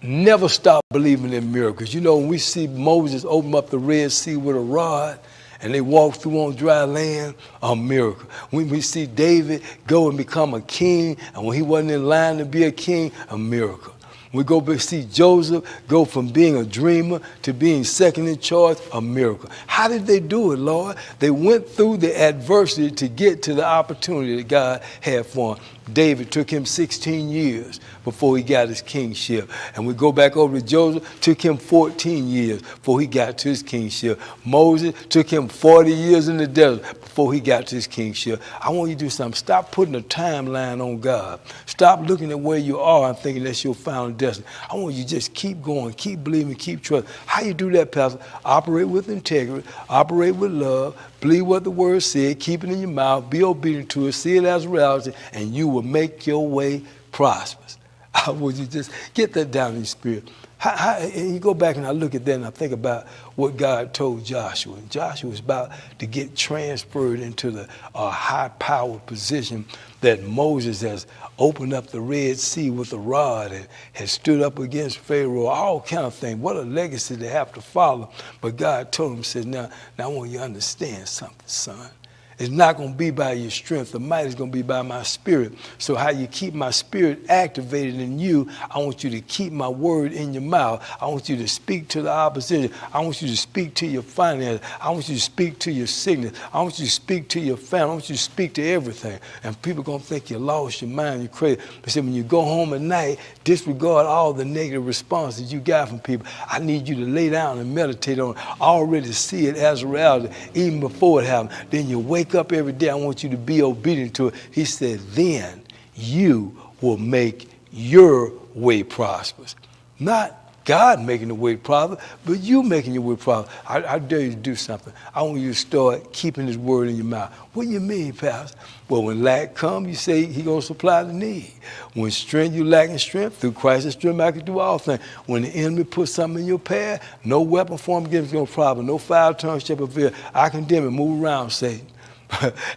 Never stop believing in miracles. You know, when we see Moses open up the Red Sea with a rod and they walk through on dry land, a miracle. When we see David go and become a king, and when he wasn't in line to be a king, a miracle. We go back see Joseph go from being a dreamer to being second in charge, a miracle. How did they do it, Lord? They went through the adversity to get to the opportunity that God had for them. David took him 16 years before he got his kingship. And we go back over to Joseph, took him 14 years before he got to his kingship. Moses took him 40 years in the desert before he got to his kingship. I want you to do something. Stop putting a timeline on God. Stop looking at where you are and thinking that's your final destiny. I want you to just keep going, keep believing, keep trusting. How you do that, Pastor? Operate with integrity, operate with love, believe what the word said, keep it in your mouth, be obedient to it, see it as a reality, and you will make your way prosperous. I want you to just get that down in your spirit. And you go back and I look at that and I think about what God told Joshua. Joshua was about to get transferred into the high-powered position that Moses has opened up the Red Sea with a rod and has stood up against Pharaoh, all kind of things. What a legacy they have to follow. But God told him, said, now I want you to understand something, son. It's not going to be by your strength. The might is going to be by my spirit. So how you keep my spirit activated in you, I want you to keep my word in your mouth. I want you to speak to the opposition. I want you to speak to your finances. I want you to speak to your sickness. I want you to speak to your family. I want you to speak to everything. And people are going to think you lost your mind, you're crazy. But say when you go home at night, disregard all the negative responses you got from people. I need you to lay down and meditate on it. Already see it as a reality, even before it happened. Then you wake up every day. I want you to be obedient to it. He said, then you will make your way prosperous. Not God making the way prosperous, but you making your way prosperous. I dare you to do something. I want you to start keeping his word in your mouth. What do you mean, Pastor? Well, when lack comes, you say he going to supply the need. When strength, you lacking strength. Through Christ's strength, I can do all things. When the enemy puts something in your path, no weapon formed against you, no problem. No foul tongue shall prevail. I condemn it. Move around, Satan.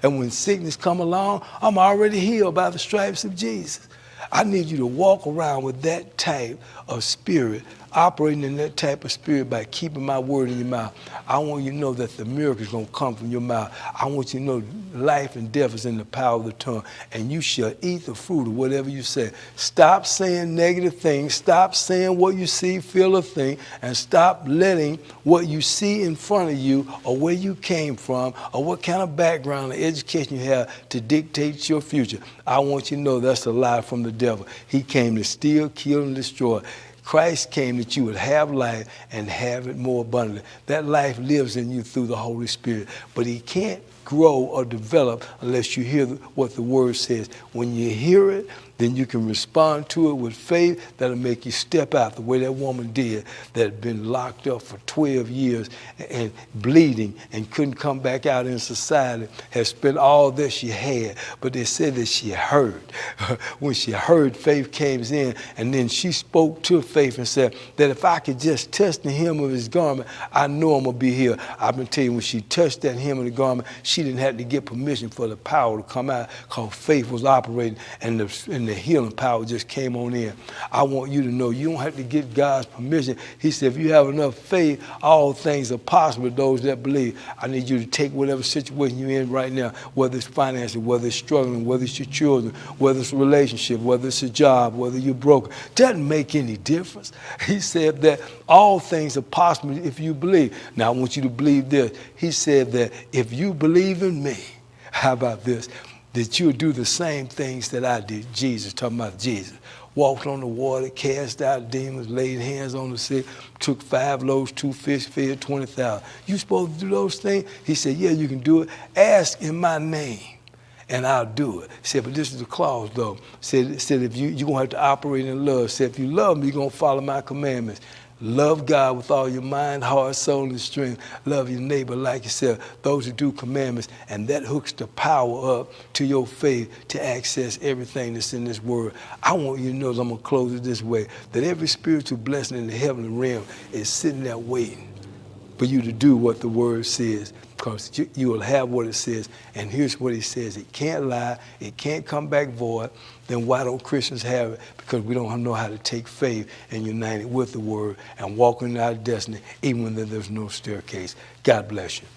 And when sickness come along, I'm already healed by the stripes of Jesus. I need you to walk around with that type of spirit, operating in that type of spirit by keeping my word in your mouth. I want you to know that the miracle is going to come from your mouth. I want you to know life and death is in the power of the tongue, and you shall eat the fruit of whatever you say. Stop saying negative things. Stop saying what you see, feel, or think, and stop letting what you see in front of you or where you came from or what kind of background or education you have to dictate your future. I want you to know that's a lie from the devil. He came to steal, kill, and destroy. Christ came that you would have life and have it more abundantly. That life lives in you through the Holy Spirit, but he can't grow or develop unless you hear what the word says. When you hear it, then you can respond to it with faith that'll make you step out the way that woman did that had been locked up for 12 years and bleeding and couldn't come back out in society, had spent all that she had. But they said that she heard. When she heard, faith came in, and then she spoke to faith and said that if I could just touch the hem of his garment, I know I'm going to be healed. I've been telling you, when she touched that hem of the garment, she didn't have to get permission for the power to come out because faith was operating and the healing power just came on in. I want you to know you don't have to get God's permission. He said, if you have enough faith, all things are possible to those that believe. I need you to take whatever situation you're in right now, whether it's financial, whether it's struggling, whether it's your children, whether it's a relationship, whether it's a job, whether you're broke. Doesn't make any difference. He said that all things are possible if you believe. Now, I want you to believe this. He said that if you believe in me, how about this? That you'll do the same things that I did. Jesus, talking about Jesus. Walked on the water, cast out demons, laid hands on the sick, took 5 loaves, 2 fish, fed 20,000. You supposed to do those things? He said, yeah, you can do it. Ask in my name, and I'll do it. He said, but this is the clause, though. Said if you're going to have to operate in love. Said, if you love me, you're going to follow my commandments. Love God with all your mind, heart, soul, and strength. Love your neighbor like yourself. Those who do commandments. And that hooks the power up to your faith to access everything that's in this word. I want you to know, I'm going to close it this way, that every spiritual blessing in the heavenly realm is sitting there waiting for you to do what the word says, because you will have what it says. And here's what he says: it can't lie, it can't come back void. Then why don't Christians have it? Because we don't know how to take faith and unite it with the word and walk in our destiny, even when there's no staircase. God bless you.